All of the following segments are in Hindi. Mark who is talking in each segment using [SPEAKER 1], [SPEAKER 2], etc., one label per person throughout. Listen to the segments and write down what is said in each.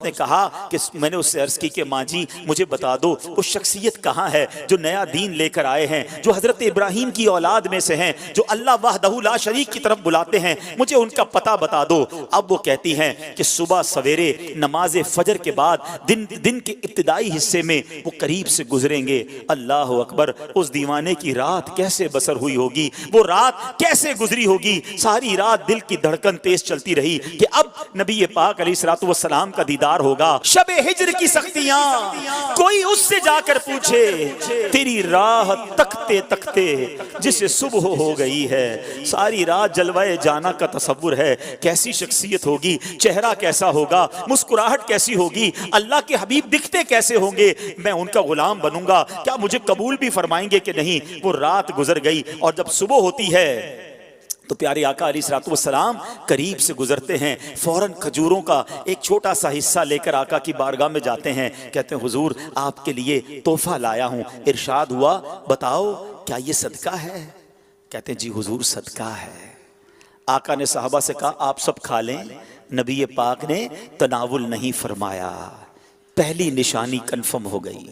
[SPEAKER 1] उसने कहा कि मैंने उससे अर्ज की कि माँ जी मुझे बता दो वो शख्सियत कहाँ है जो नया दीन लेकर आए हैं, जो हजरत इब्राहिम की औलाद में से हैं, जो अल्लाह वहदहू ला शरीक की तरफ बुलाते हैं, मुझे उनका पता बता दो। अब वो कहती हैं कि सुबह सवेरे नमाज फजर के बाद दिन के इब्तिदाई हिस्से में वो करीब से गुजरेंगे। अल्लाह अकबर, उस दीवाने की रात कैसे बसर हुई होगी, वो रात कैसे गुजरी होगी। सारी रात दिल की धड़कन तेज चलती रही कि अब नबी पाक अलैहिस्सलातु वस्सलाम का दीदार होगा। शबे हिज्र की सख्तियां, कोई उससे जाकर पूछे तेरी राह तकते तकते जिसे सुबह हो गई है। सारी रात जलवाए जाना का तसव्वुर है, कैसी शख्सियत होगी, चेहरा कैसा होगा, मुस्कुराहट कैसी होगी, अल्लाह के हबीब दिखते कैसे होंगे, मैं उनका गुलाम बनूंगा, क्या मुझे कबूल भी फरमाएंगे कि नहीं। वो रात गुजर गई और जब सुबह होती है तो प्यारे आका अलैहिस्सलातु वस्सलाम करीब से गुजरते हैं, फौरन खजूरों का एक छोटा सा हिस्सा लेकर आका की बारगाह में जाते हैं। कहते हैं हुजूर आपके लिए तोहफा लाया हूँ। इरशाद हुआ बताओ क्या ये सदका है। कहते हैं जी हुजूर सदका है। आका ने साहबा से कहा आप सब खा लें। नबी पाक ने तनावुल नहीं फरमाया। पहली निशानी कन्फर्म हो गई।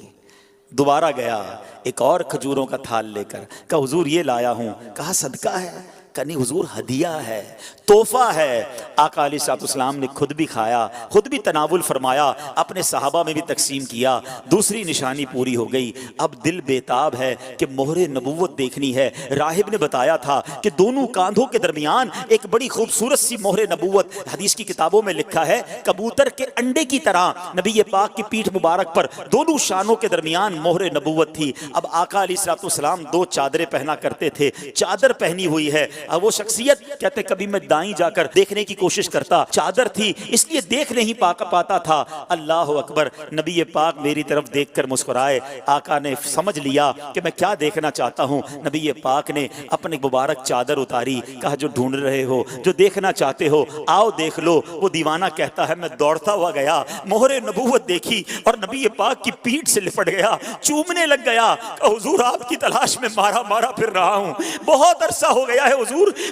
[SPEAKER 1] दोबारा गया एक और खजूरों का थाल लेकर, कहा हुजूर ये लाया हूँ। कहा सदका है। कहा हुजूर हदिया है, तोहफा है। आका अलैहिस्सलाम ने खुद भी खाया, खुद भी तनावुल फरमाया, अपने सहाबा में भी तकसीम किया। दूसरी निशानी पूरी हो गई। अब दिल बेताब है कि मोहरे नबुव्वत देखनी है। राहिब ने बताया था कि दोनों कांधों के दरमियान एक बड़ी खूबसूरत सी मोहरे नबुव्वत, हदीस की किताबों में लिखा है कबूतर के अंडे की तरह नबी पाक की पीठ मुबारक पर दोनों शानों के दरमियान मोहरे नबुव्वत थी। अब आका अलैहिस्सलाम दो चादरें पहना करते थे, चादर पहनी हुई है। अब वो शख्सियत कहते कभी मैं दाईं जाकर देखने की कोशिश करता, चादर थी इसलिए देख नहीं पाता था। अल्लाह अकबर, नबी पाक मेरी तरफ देखकर मुस्कुराए। आका ने समझ लिया कि मैं क्या देखना चाहता हूँ। नबी पाक ने अपनी मुबारक चादर उतारी, कहा जो ढूंढ रहे हो, जो देखना चाहते हो आओ देख लो। वो दीवाना कहता है मैं दौड़ता हुआ गया, मोहरे नबूवत देखी और नबी पाक की पीठ से लिपट गया, चूमने लग गया। कहा हुजूर आपकी तलाश में मारा मारा फिर रहा हूँ, बहुत अरसा हो गया है हुजूर,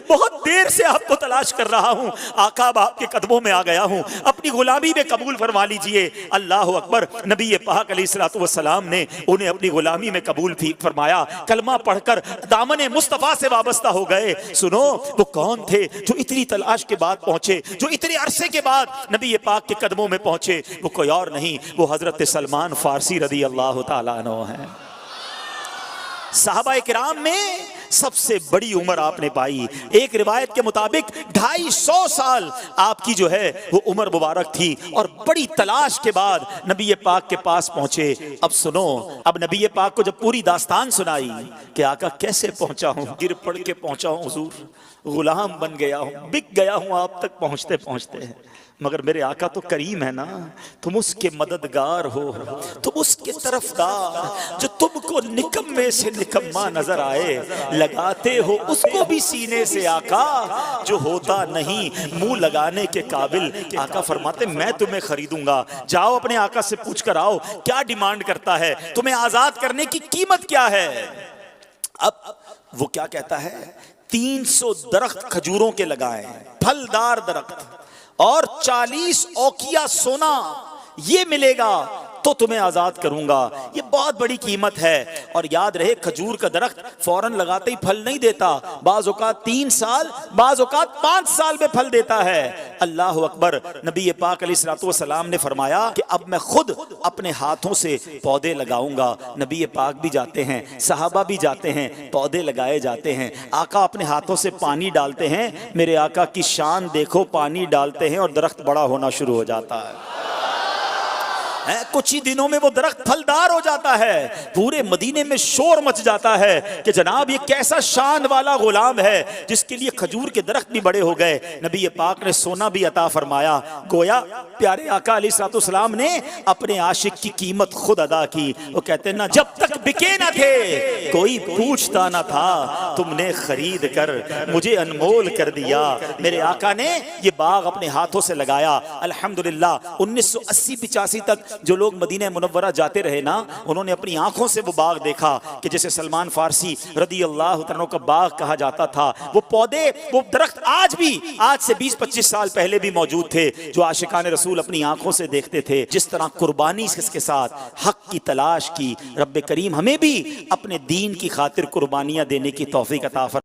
[SPEAKER 1] बहुत देर से आपको तलाश कर रहा हूं। आका अब आपके कदमों में आ गया हूं, अपनी गुलामी में कबूल फरमा लीजिए। अल्लाह अकबर, नबी पाक अलैहिस्सलातु वस्सलाम ने उन्हें अपनी गुलामी में कबूल फरमाया। कलमा पढ़कर दामन मुस्तफा से वाबस्ता हो गए। सुनो वो कौन थे जो इतनी तलाश के बाद पहुंचे, जो इतने अरसे के बाद नबी पाक के कदमों में पहुंचे। वो कोई और नहीं, वो हजरत सलमान फारसी रदी अल्लाह ताला अन्हु है। साहबा किराम में सबसे बड़ी उम्र आपने पाई। एक रिवायत के मुताबिक 250 साल आपकी जो है वो उम्र मुबारक थी और बड़ी तलाश के बाद नबी पाक के पास पहुंचे। अब सुनो, अब नबी पाक को जब पूरी दास्तान सुनाई कि आका कैसे पहुंचा हूं, गिर पड़ के पहुंचा हूं हुजूर, गुलाम बन गया हूं, बिक गया हूं आप तक पहुंचते पहुंचते, मगर मेरे आका तो करीम है ना, तुम उसके मददगार हो, तुम उसके तरफदार, जो तुमको निकम्मे से निकम्मा नजर आए, लगाते हो उसको भी सीने से आका, जो होता नहीं मुंह लगाने के काबिल। आका फरमाते मैं तुम्हें खरीदूंगा, जाओ अपने आका से पूछ कर आओ क्या डिमांड करता है, तुम्हें आजाद करने की कीमत क्या है। अब वो क्या कहता है, 300 दरख्त खजूरों के लगाए, फलदार दरख्त, और 40 औकिया सोना, ये मिलेगा तो तुम्हें आजाद करूंगा। ये बहुत बड़ी कीमत है। और याद रहे खजूर का दरख्त फौरन लगाते ही फल नहीं देता, बाज़ औक़ात 3 साल, बाज़ औक़ात 5 साल में फल देता है। अल्लाह अकबर, नबी पाक अलैहिस्सलातु वस्सलाम ने फरमाया कि अब मैं खुद अपने हाथों से पौधे लगाऊंगा। नबी पाक भी जाते हैं, सहाबा भी जाते हैं, पौधे लगाए जाते हैं। आका अपने हाथों से पानी डालते हैं, मेरे आका की शान देखो, पानी डालते हैं और दरख्त बड़ा होना शुरू हो जाता है। कुछ ही दिनों में वो दरख्त फलदार हो जाता है। पूरे मदीने में शोर मच जाता है कि जनाब ये कैसा शान वाला गुलाम है जिसके लिए खजूर के दरख्त भी बड़े हो गए। नबी पाक ने सोना भी अता फरमाया। गोया प्यारे आका अलैहिस्सलाम ने अपने आशिक की कीमत खुद अदा की। वो कहते ना जब तक बिके ना थे कोई पूछता ना था, तुमने खरीद कर मुझे अनमोल कर दिया। मेरे आका ने ये बाग अपने हाथों से लगाया। अल्हम्दुलिल्लाह 1980-85 तक जो लोग मदीना मुनव्वरा जाते रहे ना, उन्होंने अपनी आंखों से वो बाग देखा कि जैसे सलमान फारसी रदी अल्लाह तआला का बाग कहा जाता था। वो पौधे, वो दरख्त आज भी, आज से 20-25 साल पहले भी मौजूद थे, जो आशिकान रसूल अपनी आंखों से देखते थे। जिस तरह कुर्बानी के साथ हक की तलाश की, रब्बे करीम हमें भी अपने दीन की खातिर कुर्बानियां देने की तौफीक अता फरमाए।